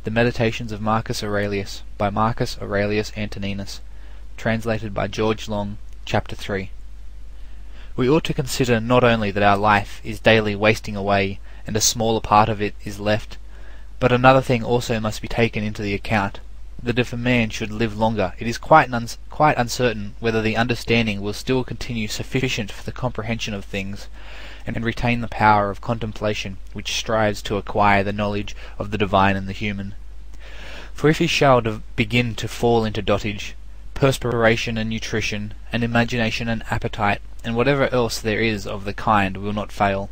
The Meditations of Marcus Aurelius, by Marcus Aurelius Antoninus, translated by George Long, Chapter 3. We ought to consider not only that our life is daily wasting away, and a smaller part of it is left, but another thing also must be taken into the account, that if a man should live longer, it is quite uncertain whether the understanding will still continue sufficient for the comprehension of things, and retain the power of contemplation which strives to acquire the knowledge of the divine and the human. For if he shall begin to fall into dotage, perspiration and nutrition, and imagination and appetite, and whatever else there is of the kind will not fail.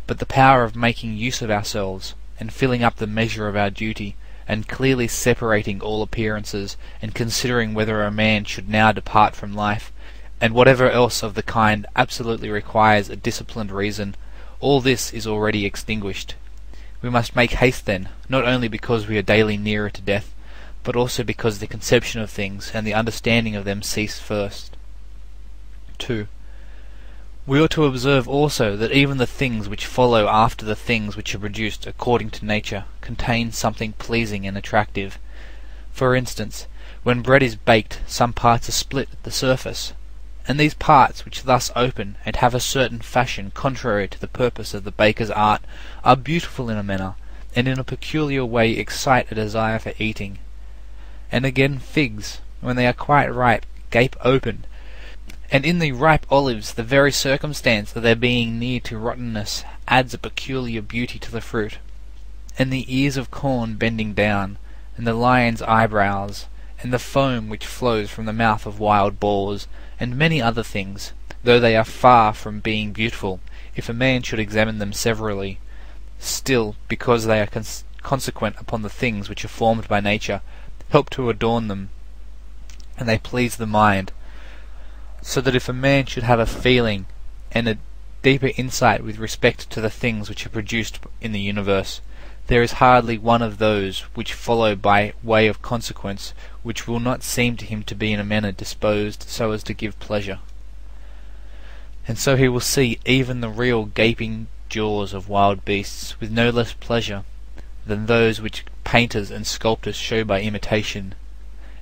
But the power of making use of ourselves, and filling up the measure of our duty, and clearly separating all appearances, and considering whether a man should now depart from life, and whatever else of the kind absolutely requires a disciplined reason, all this is already extinguished. We must make haste then, not only because we are daily nearer to death, but also because the conception of things and the understanding of them cease first. 2. We ought to observe also that even the things which follow after the things which are produced according to nature contain something pleasing and attractive. For instance, when bread is baked, some parts are split at the surface, and these parts, which thus open and have a certain fashion contrary to the purpose of the baker's art, are beautiful in a manner, and in a peculiar way excite a desire for eating. And again figs, when they are quite ripe, gape open, and in the ripe olives the very circumstance of their being near to rottenness adds a peculiar beauty to the fruit. And the ears of corn bending down, and the lion's eyebrows, and the foam which flows from the mouth of wild boars, and many other things, though they are far from being beautiful, if a man should examine them severally, still, because they are consequent upon the things which are formed by nature, help to adorn them, and they please the mind, so that if a man should have a feeling and a deeper insight with respect to the things which are produced in the universe, there is hardly one of those which follow by way of consequence which will not seem to him to be in a manner disposed so as to give pleasure. And so he will see even the real gaping jaws of wild beasts with no less pleasure than those which painters and sculptors show by imitation,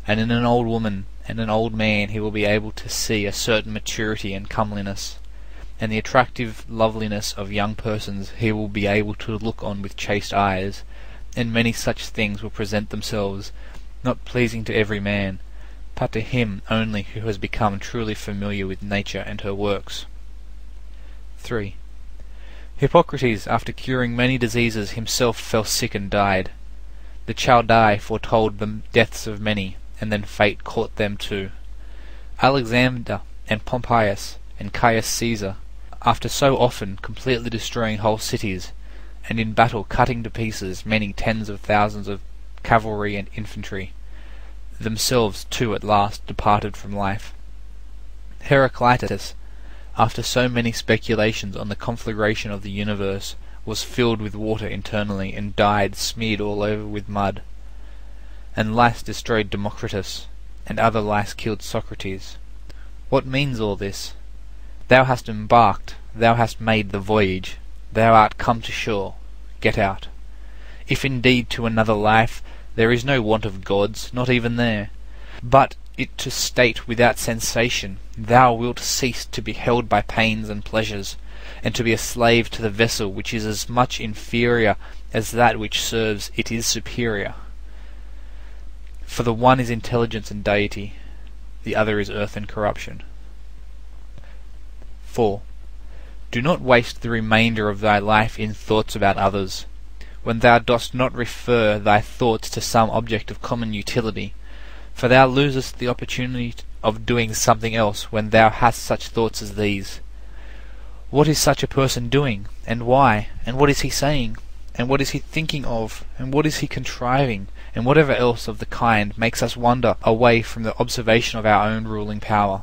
and in an old woman and an old man he will be able to see a certain maturity and comeliness, and the attractive loveliness of young persons he will be able to look on with chaste eyes, and many such things will present themselves, not pleasing to every man, but to him only who has become truly familiar with nature and her works. 3. Hippocrates, after curing many diseases, himself fell sick and died. The Chaldai foretold the deaths of many, and then fate caught them too. Alexander and Pompeius and Caius Caesar, after so often completely destroying whole cities, and in battle cutting to pieces many tens of thousands of cavalry and infantry, themselves too at last departed from life. Heraclitus, after so many speculations on the conflagration of the universe, was filled with water internally, and died smeared all over with mud. And lice destroyed Democritus, and other lice killed Socrates. What means all this? Thou hast embarked, thou hast made the voyage, thou art come to shore, get out. If indeed to another life there is no want of gods, not even there, but it to state without sensation, thou wilt cease to be held by pains and pleasures, and to be a slave to the vessel which is as much inferior as that which serves it is superior. For the one is intelligence and deity, the other is earth and corruption. 4. Do not waste the remainder of thy life in thoughts about others, when thou dost not refer thy thoughts to some object of common utility, for thou losest the opportunity of doing something else when thou hast such thoughts as these. What is such a person doing, and why, and what is he saying, and what is he thinking of, and what is he contriving, and whatever else of the kind makes us wander away from the observation of our own ruling power.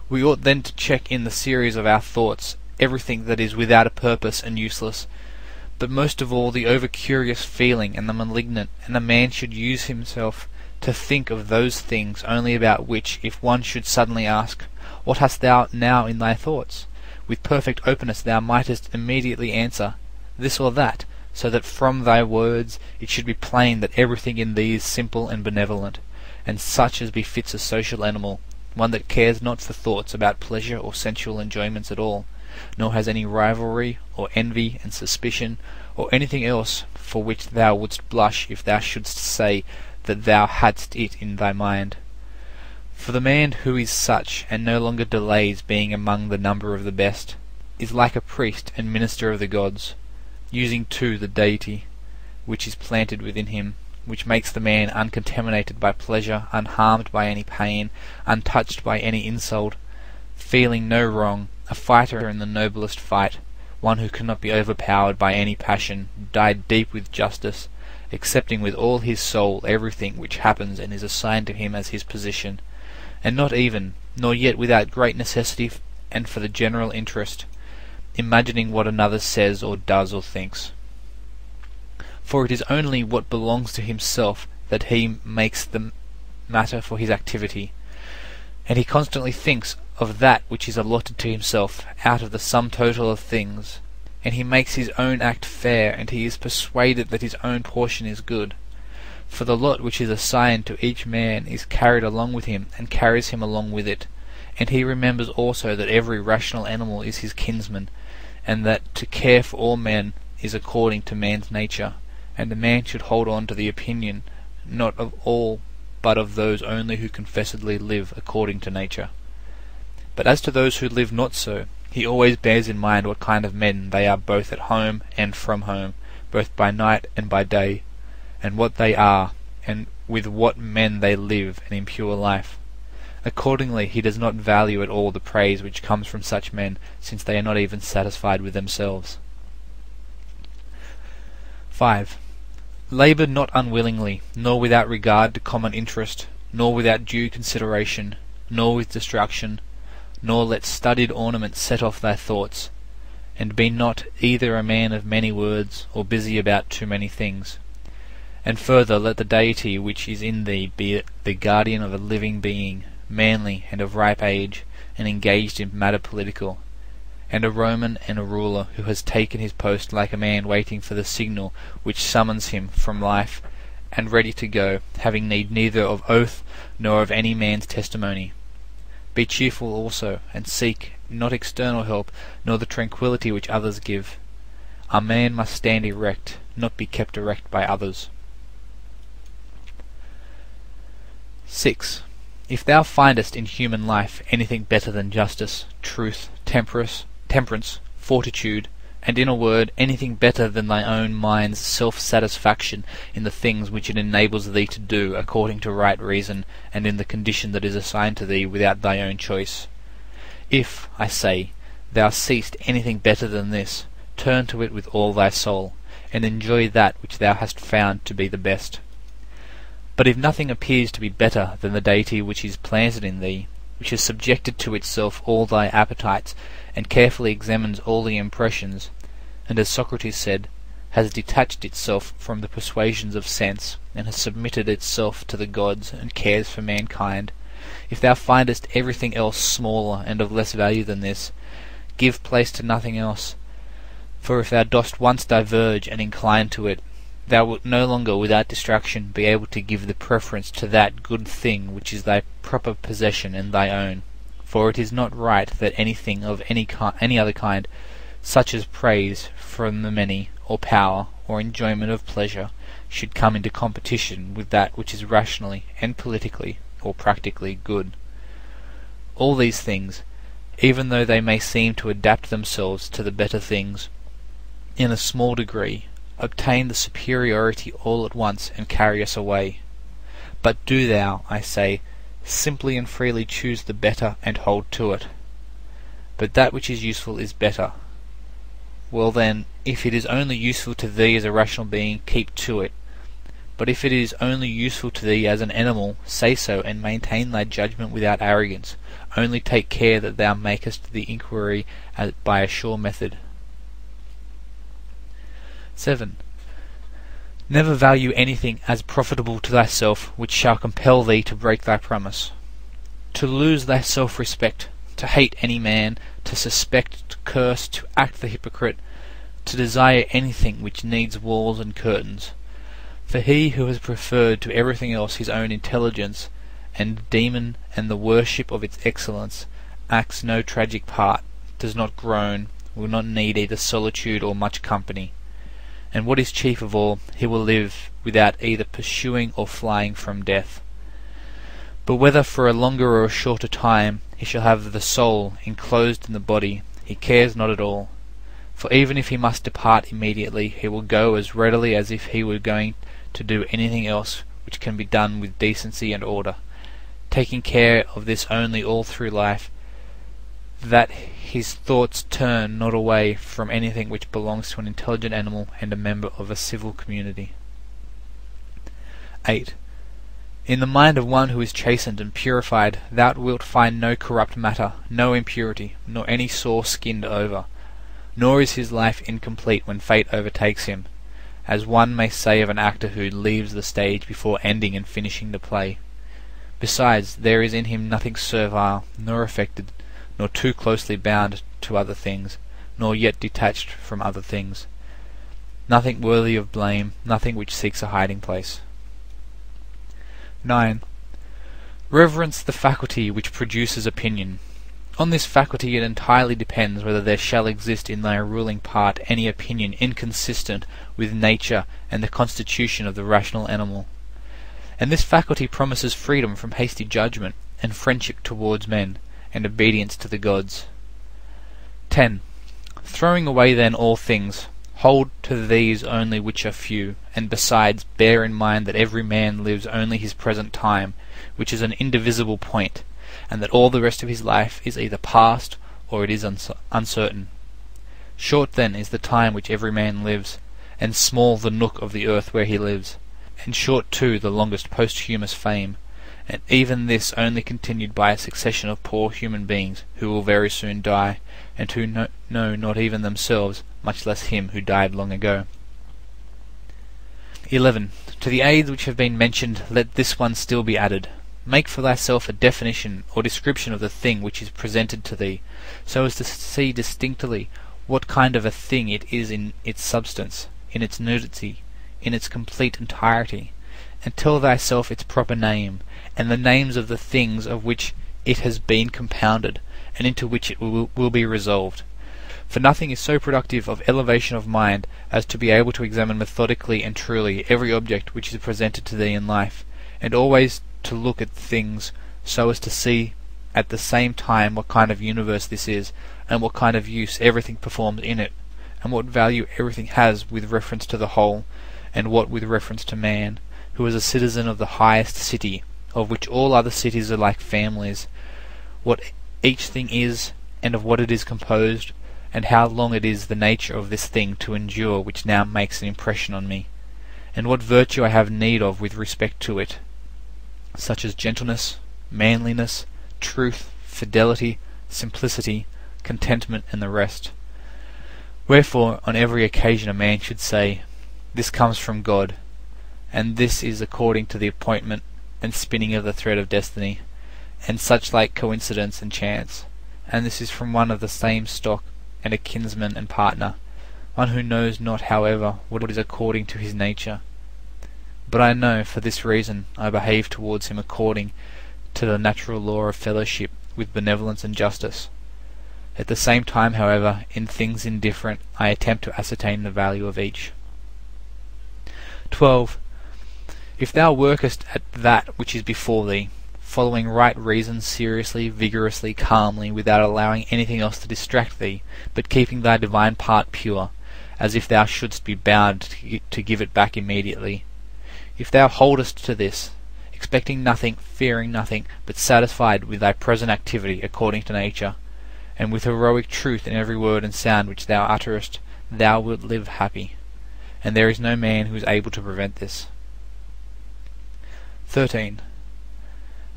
We ought then to check in the series of our thoughts everything that is without a purpose and useless, but most of all the over-curious feeling and the malignant, and a man should use himself to think of those things only about which, if one should suddenly ask, "What hast thou now in thy thoughts?" with perfect openness thou mightest immediately answer, "This or that," so that from thy words it should be plain that everything in thee is simple and benevolent, and such as befits a social animal, one that cares not for thoughts about pleasure or sensual enjoyments at all, nor has any rivalry or envy and suspicion, or anything else for which thou wouldst blush if thou shouldst say that thou hadst it in thy mind. For the man who is such, and no longer delays being among the number of the best, is like a priest and minister of the gods, using too the deity which is planted within him, which makes the man uncontaminated by pleasure, unharmed by any pain, untouched by any insult, feeling no wrong, a fighter in the noblest fight, one who cannot be overpowered by any passion, dyed deep with justice, accepting with all his soul everything which happens and is assigned to him as his position, and not even, nor yet without great necessity and for the general interest, imagining what another says or does or thinks. For it is only what belongs to himself that he makes the matter for his activity, and he constantly thinks of that which is allotted to himself out of the sum total of things, and he makes his own act fair, and he is persuaded that his own portion is good. For the lot which is assigned to each man is carried along with him, and carries him along with it, and he remembers also that every rational animal is his kinsman, and that to care for all men is according to man's nature, and a man should hold on to the opinion not of all but of those only who confessedly live according to nature. But as to those who live not so, he always bears in mind what kind of men they are both at home and from home, both by night and by day, and what they are, and with what men they live an impure life. Accordingly he does not value at all the praise which comes from such men, since they are not even satisfied with themselves. 5. Labour not unwillingly, nor without regard to common interest, nor without due consideration, nor with distraction, nor let studied ornaments set off thy thoughts, and be not either a man of many words, or busy about too many things. And further, let the deity which is in thee be the guardian of a living being, manly and of ripe age, and engaged in matter political, and a Roman and a ruler who has taken his post like a man waiting for the signal which summons him from life, and ready to go, having need neither of oath nor of any man's testimony. Be cheerful also, and seek not external help, nor the tranquillity which others give. A man must stand erect, not be kept erect by others. 6. If thou findest in human life anything better than justice, truth, temperance, fortitude, and in a word, anything better than thy own mind's self-satisfaction in the things which it enables thee to do according to right reason, and in the condition that is assigned to thee without thy own choice. If, I say, thou seest anything better than this, turn to it with all thy soul, and enjoy that which thou hast found to be the best. But if nothing appears to be better than the deity which is planted in thee, which has subjected to itself all thy appetites, and carefully examines all the impressions, and, as Socrates said, has detached itself from the persuasions of sense, and has submitted itself to the gods, and cares for mankind, if thou findest everything else smaller and of less value than this, give place to nothing else. For if thou dost once diverge and incline to it, thou wilt no longer without distraction be able to give the preference to that good thing which is thy proper possession and thy own. For it is not right that anything of any other kind, such as praise from the many, or power, or enjoyment of pleasure, should come into competition with that which is rationally and politically or practically good. All these things, even though they may seem to adapt themselves to the better things, in a small degree, obtain the superiority all at once and carry us away. But do thou, I say, simply and freely choose the better and hold to it. But that which is useful is better. Well then, if it is only useful to thee as a rational being, keep to it. But if it is only useful to thee as an animal, say so, and maintain thy judgment without arrogance. Only take care that thou makest the inquiry by a sure method. 7. Never value anything as profitable to thyself which shall compel thee to break thy promise. To lose thy self-respect, to hate any man, to suspect, to curse, to act the hypocrite, to desire anything which needs walls and curtains. For he who has preferred to everything else his own intelligence and demon and the worship of its excellence, acts no tragic part, does not groan, will not need either solitude or much company. And what is chief of all, he will live without either pursuing or flying from death. But whether for a longer or a shorter time he shall have the soul enclosed in the body, he cares not at all. For even if he must depart immediately, he will go as readily as if he were going to do anything else which can be done with decency and order, taking care of this only all through life, that his thoughts turn not away from anything which belongs to an intelligent animal and a member of a civil community. 8. In the mind of one who is chastened and purified, thou wilt find no corrupt matter, no impurity, nor any sore-skinned over. Nor is his life incomplete when fate overtakes him, as one may say of an actor who leaves the stage before ending and finishing the play. Besides, there is in him nothing servile, nor affected, nor too closely bound to other things, nor yet detached from other things. Nothing worthy of blame, nothing which seeks a hiding place. 9. Reverence the faculty which produces opinion. On this faculty it entirely depends whether there shall exist in thy ruling part any opinion inconsistent with nature and the constitution of the rational animal. And this faculty promises freedom from hasty judgment, and friendship towards men, and obedience to the gods. 10. Throwing away then all things, hold to these only which are few, and besides bear in mind that every man lives only his present time, which is an indivisible point, and that all the rest of his life is either past or it is uncertain. Short then is the time which every man lives, and small the nook of the earth where he lives, and short too the longest posthumous fame, and even this only continued by a succession of poor human beings who will very soon die, and who know not even themselves, much less him who died long ago. 11. To the aids which have been mentioned let this one still be added. Make for thyself a definition or description of the thing which is presented to thee, so as to see distinctly what kind of a thing it is in its substance, in its nudity, in its complete entirety, and tell thyself its proper name, and the names of the things of which it has been compounded, and into which it will be resolved. For nothing is so productive of elevation of mind as to be able to examine methodically and truly every object which is presented to thee in life, and always to look at things so as to see at the same time what kind of universe this is, and what kind of use everything performs in it, and what value everything has with reference to the whole, and what with reference to man, who is a citizen of the highest city, of which all other cities are like families, what each thing is, and of what it is composed, and how long it is the nature of this thing to endure which now makes an impression on me, and what virtue I have need of with respect to it, such as gentleness, manliness, truth, fidelity, simplicity, contentment, and the rest. Wherefore on every occasion a man should say, This comes from God, and this is according to the appointment and spinning of the thread of destiny, and such like coincidence and chance, and this is from one of the same stock, and a kinsman and partner, one who knows not, however, what is according to his nature. But I know, for this reason, I behave towards him according to the natural law of fellowship, with benevolence and justice. At the same time, however, in things indifferent, I attempt to ascertain the value of each. 12. If thou workest at that which is before thee, following right reason seriously, vigorously, calmly, without allowing anything else to distract thee, but keeping thy divine part pure, as if thou shouldst be bound to give it back immediately. If thou holdest to this, expecting nothing, fearing nothing, but satisfied with thy present activity according to nature, and with heroic truth in every word and sound which thou utterest, thou wilt live happy, and there is no man who is able to prevent this. 13.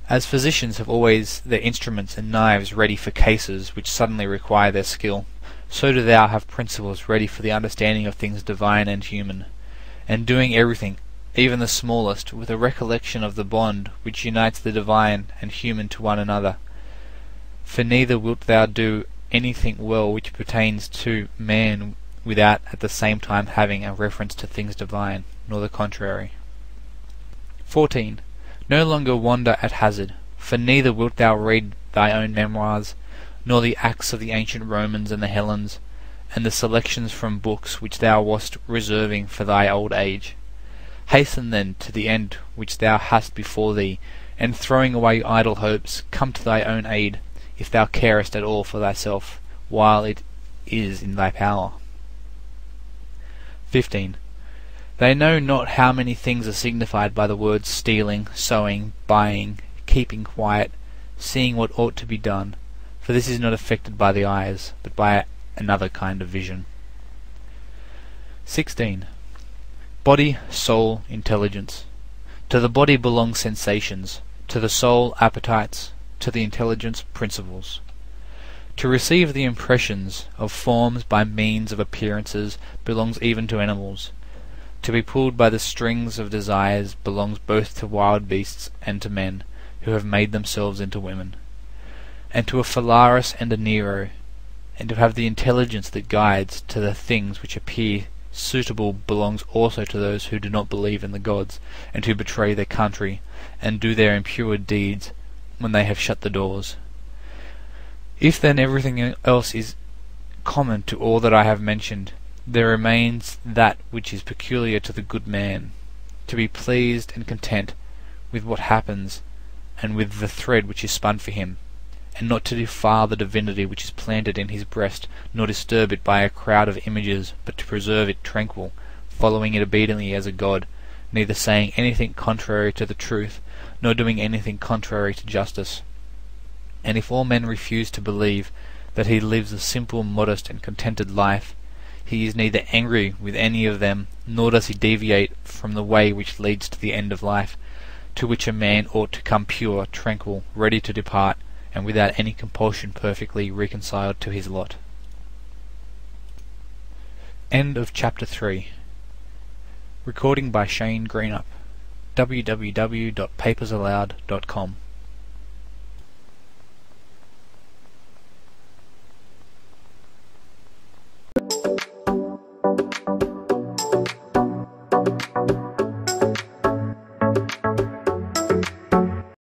As physicians have always their instruments and knives ready for cases which suddenly require their skill, so do thou have principles ready for the understanding of things divine and human, and doing everything, even the smallest, with a recollection of the bond which unites the divine and human to one another. For neither wilt thou do anything well which pertains to man without at the same time having a reference to things divine, nor the contrary. 14. No longer wander at hazard, for neither wilt thou read thy own memoirs, nor the acts of the ancient Romans and the Hellenes, and the selections from books which thou wast reserving for thy old age. Hasten then to the end which thou hast before thee, and throwing away idle hopes, come to thy own aid, if thou carest at all for thyself, while it is in thy power. 15. They know not how many things are signified by the words stealing, sowing, buying, keeping quiet, seeing what ought to be done, for this is not affected by the eyes, but by another kind of vision. 16. Body, soul, intelligence. To the body belong sensations, to the soul appetites, to the intelligence principles. To receive the impressions of forms by means of appearances belongs even to animals. To be pulled by the strings of desires belongs both to wild beasts and to men, who have made themselves into women. And to a Phalaris and a Nero, and to have the intelligence that guides to the things which appear suitable belongs also to those who do not believe in the gods, and who betray their country, and do their impure deeds when they have shut the doors. If then everything else is common to all that I have mentioned, there remains that which is peculiar to the good man, to be pleased and content with what happens and with the thread which is spun for him, and not to defile the divinity which is planted in his breast, nor disturb it by a crowd of images, but to preserve it tranquil, following it obediently as a god, neither saying anything contrary to the truth, nor doing anything contrary to justice. And if all men refuse to believe that he lives a simple, modest, and contented life, he is neither angry with any of them, nor does he deviate from the way which leads to the end of life, to which a man ought to come pure, tranquil, ready to depart, and without any compulsion perfectly reconciled to his lot. End of Chapter 3. Recording by Shane Greenup. www.papersallowed.com